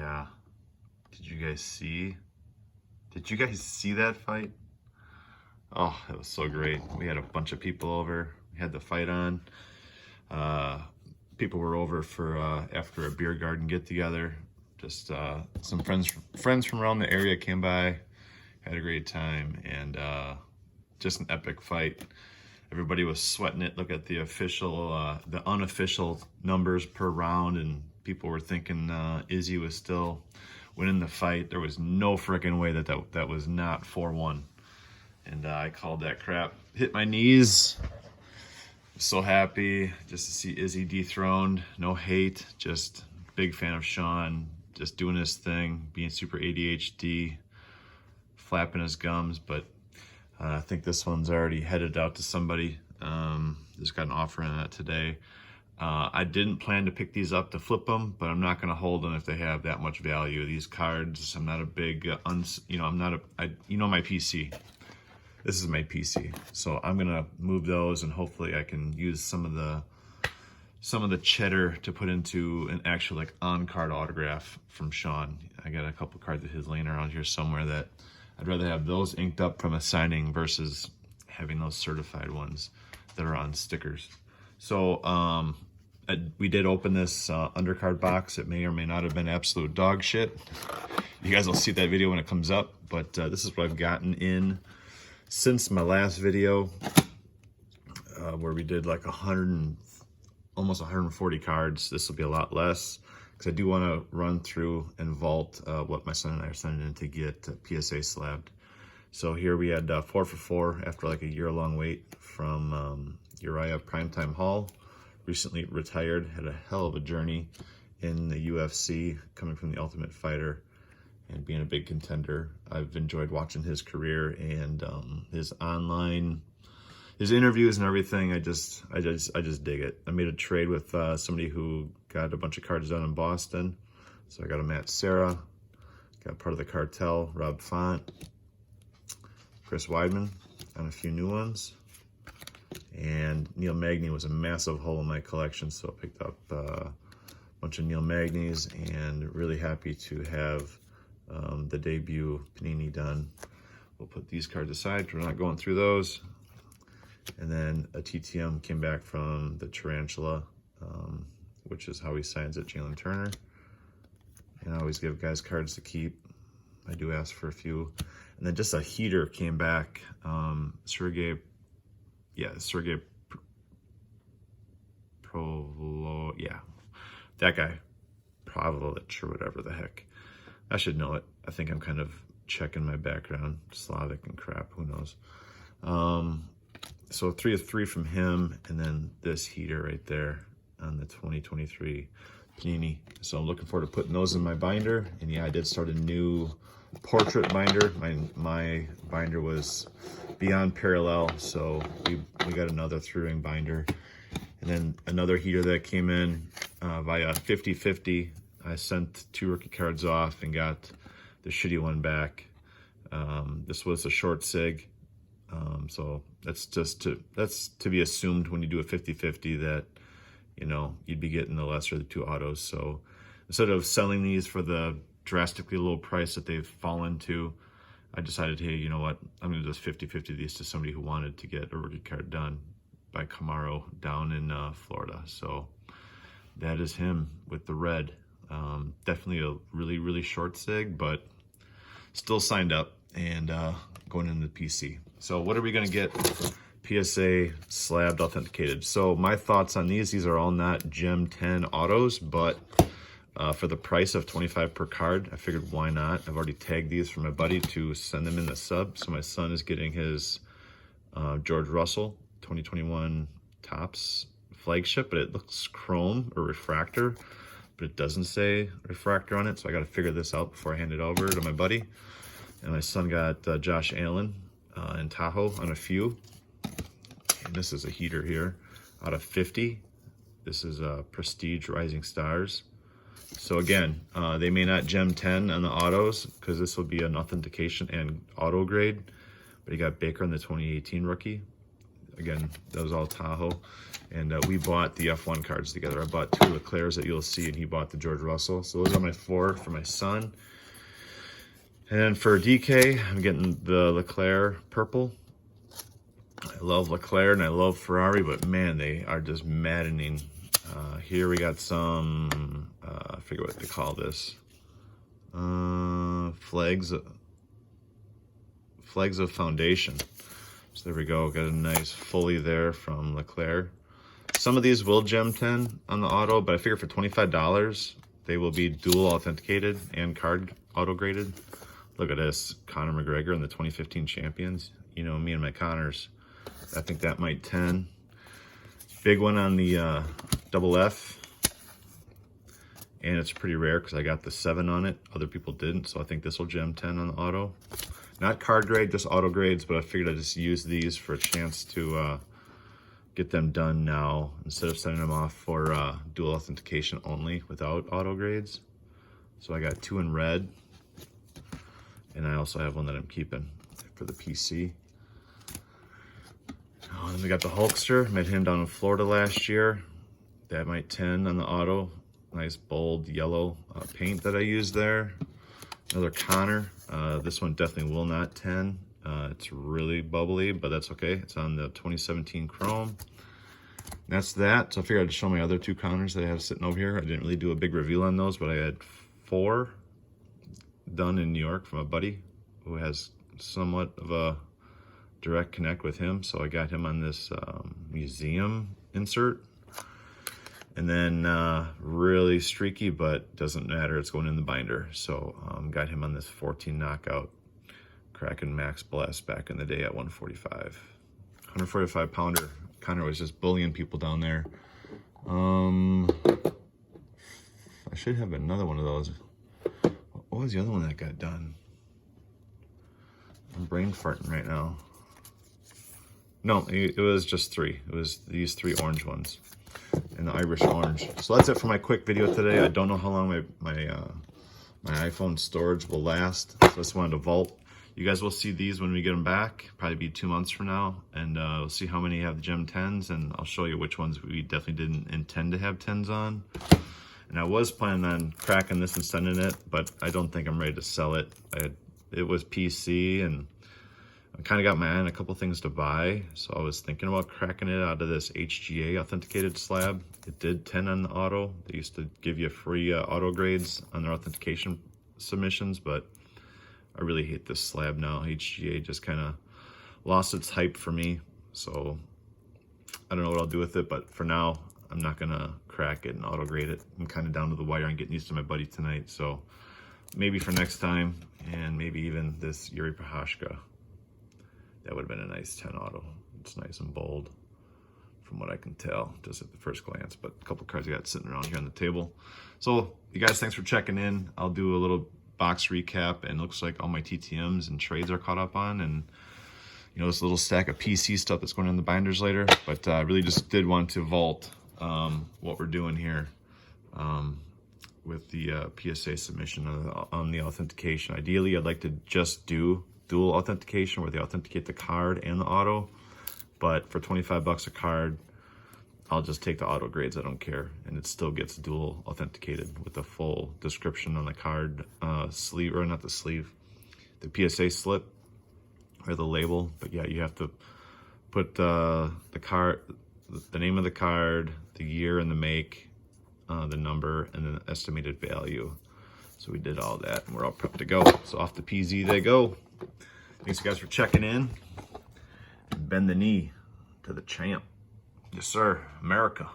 Yeah. Did you guys see? Did you guys see that fight? Oh, it was so great. We had a bunch of people over. We had the fight on. People were over for after a beer garden get together. Just some friends from around the area came by. Had a great time, and just an epic fight. Everybody was sweating it. Look at the official, the unofficial numbers per round, and people were thinking Izzy was still winning the fight. There was no freaking way that was not 4-1. And I called that crap. Hit my knees. So happy just to see Izzy dethroned. No hate, just big fan of Sean. Just doing his thing, being super ADHD, flapping his gums. But I think this one's already headed out to somebody. Just got an offer on that today. I didn't plan to pick these up to flip them, but I'm not going to hold them if they have that much value. These cards, I'm not a big, you know my PC. This is my PC, so I'm gonna move those, and hopefully I can use some of the cheddar to put into an actual like on-card autograph from Sean. I got a couple cards of his laying around here somewhere that I'd rather have those inked up from a signing versus having those certified ones that are on stickers. So we did open this undercard box. It may or may not have been absolute dog shit. You guys will see that video when it comes up, but this is what I've gotten in since my last video, where we did like almost 140 cards. This will be a lot less because I do want to run through and vault what my son and I are sending in to get PSA slabbed. So here we had 4 for 4 after like a year-long wait from Uriah Primetime Hall. Recently retired, had a hell of a journey in the UFC, coming from the Ultimate Fighter and being a big contender. I've enjoyed watching his career and his interviews and everything. I just dig it. I made a trade with somebody who got a bunch of cards done in Boston. So I got a Matt Serra, got part of the cartel, Rob Font, Chris Weidman, and a few new ones. And Neil Magny was a massive hole in my collection, so I picked up a bunch of Neil Magny's, and really happy to have the debut Panini done. We'll put these cards aside, we're not going through those. And then a TTM came back from the Tarantula, which is how he signs it, Jalen Turner. And I always give guys cards to keep. I do ask for a few. And then just a heater came back, Sergey Provolo, yeah, that guy, Pavlovich or whatever the heck. I should know it. I think I'm kind of checking my background, Slavic and crap, who knows. So 3 of 3 from him, and then this heater right there on the 2023 Panini. So I'm looking forward to putting those in my binder. And yeah, I did start a new portrait binder. My binder was beyond parallel, so we got another 3-ring binder. And then another heater that came in via 50/50. I sent 2 rookie cards off and got the shitty one back. This was a short sig, so that's to be assumed when you do a 50/50 that, you know, you'd be getting the lesser of the 2 autos. So instead of selling these for the drastically low price that they've fallen to, I decided, hey, you know what, I'm going to just 50/50 these to somebody who wanted to get a rookie card done by Camaro down in Florida. So that is him with the red. Definitely a really, really short sig, but still signed up and going into the PC. So what are we going to get PSA slabbed authenticated? So my thoughts on these are all not Gem 10 autos, but for the price of $25 per card, I figured why not? I've already tagged these for my buddy to send them in the sub. So my son is getting his George Russell 2021 Topps flagship, but it looks chrome or refractor, but it doesn't say refractor on it. So I got to figure this out before I hand it over to my buddy. And my son got Josh Allen in Tahoe on a few. And this is a heater here out of 50. This is Prestige Rising Stars. So again, they may not Gem 10 on the autos because this will be an authentication and auto grade. But you got Baker on the 2018 rookie. again, that was all Tahoe. And we bought the F1 cards together. I bought 2 Leclercs that you'll see, and he bought the George Russell. So those are my 4 for my son. And then for DK, I'm getting the Leclerc purple. I love Leclerc and I love Ferrari, but man, they are just maddening. Here we got some, I forget what they call this. Flags of foundation. So there we go, got a nice fully there from Leclerc. Some of these will gem 10 on the auto, but I figure for $25, they will be dual authenticated and card auto graded. Look at this, Conor McGregor and the 2015 champions. You know, me and my Conors. I think that might 10. Big one on the double F. And it's pretty rare because I got the 7 on it. Other people didn't, so I think this will gem 10 on the auto. Not card grade, just auto grades, but I figured I'd just use these for a chance to get them done now instead of sending them off for dual authentication only without auto grades. So I got 2 in red. And I also have one that I'm keeping for the PC. Oh, then we got the Hulkster. Met him down in Florida last year. That might 10 on the auto. Nice bold yellow paint that I used there. Another Conor. This one definitely will not 10. It's really bubbly, but that's okay. It's on the 2017 Chrome. That's that. So I figured I'd show my other 2 Conors that I have sitting over here. I didn't really do a big reveal on those, but I had 4 done in New York from a buddy who has somewhat of a direct connect with him. So I got him on this museum insert. And then really streaky, but doesn't matter. It's going in the binder. So got him on this 14 knockout Kraken Max Blast back in the day at 145. 145 pounder. Conor was just bullying people down there. I should have another one of those. What was the other one that got done? I'm brain farting right now. No, it was just 3. It was these 3 orange ones and the Irish orange. So that's it for my quick video today. I don't know how long my iPhone storage will last. So I just wanted to vault. You guys will see these when we get them back. Probably be 2 months from now. And we'll see how many have the Gem 10s. And I'll show you which ones we definitely didn't intend to have 10s on. And I was planning on cracking this and sending it, but I don't think I'm ready to sell it. It was PC, and I kind of got my eye on a couple things to buy, so I was thinking about cracking it out of this HGA authenticated slab. It did 10 on the auto. They used to give you free auto grades on their authentication submissions, but I really hate this slab now. HGA just kind of lost its hype for me, so I don't know what I'll do with it, but for now, I'm not gonna crack it and auto grade it. I'm kind of down to the wire on getting used to my buddy tonight, so maybe for next time, and maybe even this Yuri Prohashka. That would have been a nice 10 auto. It's nice and bold from what I can tell, just at the first glance, but a couple cards I got sitting around here on the table. So you guys, thanks for checking in. I'll do a little box recap, and it looks like all my TTMs and trades are caught up on, and you know, this little stack of PC stuff that's going in the binders later, but I really just did want to vault what we're doing here with the PSA submission on the authentication. Ideally, I'd like to just do dual authentication where they authenticate the card and the auto, but for 25 bucks a card, I'll just take the auto grades. I don't care, and it still gets dual authenticated with a full description on the card sleeve, or not the sleeve, the PSA slip or the label. But yeah, you have to put the card, the name of the card, the year and the make, the number, and then the estimated value. So we did all that, and we're all prepped to go. So off the PZ they go. Thanks guys for checking in. Bend the knee to the champ. Yes sir, America.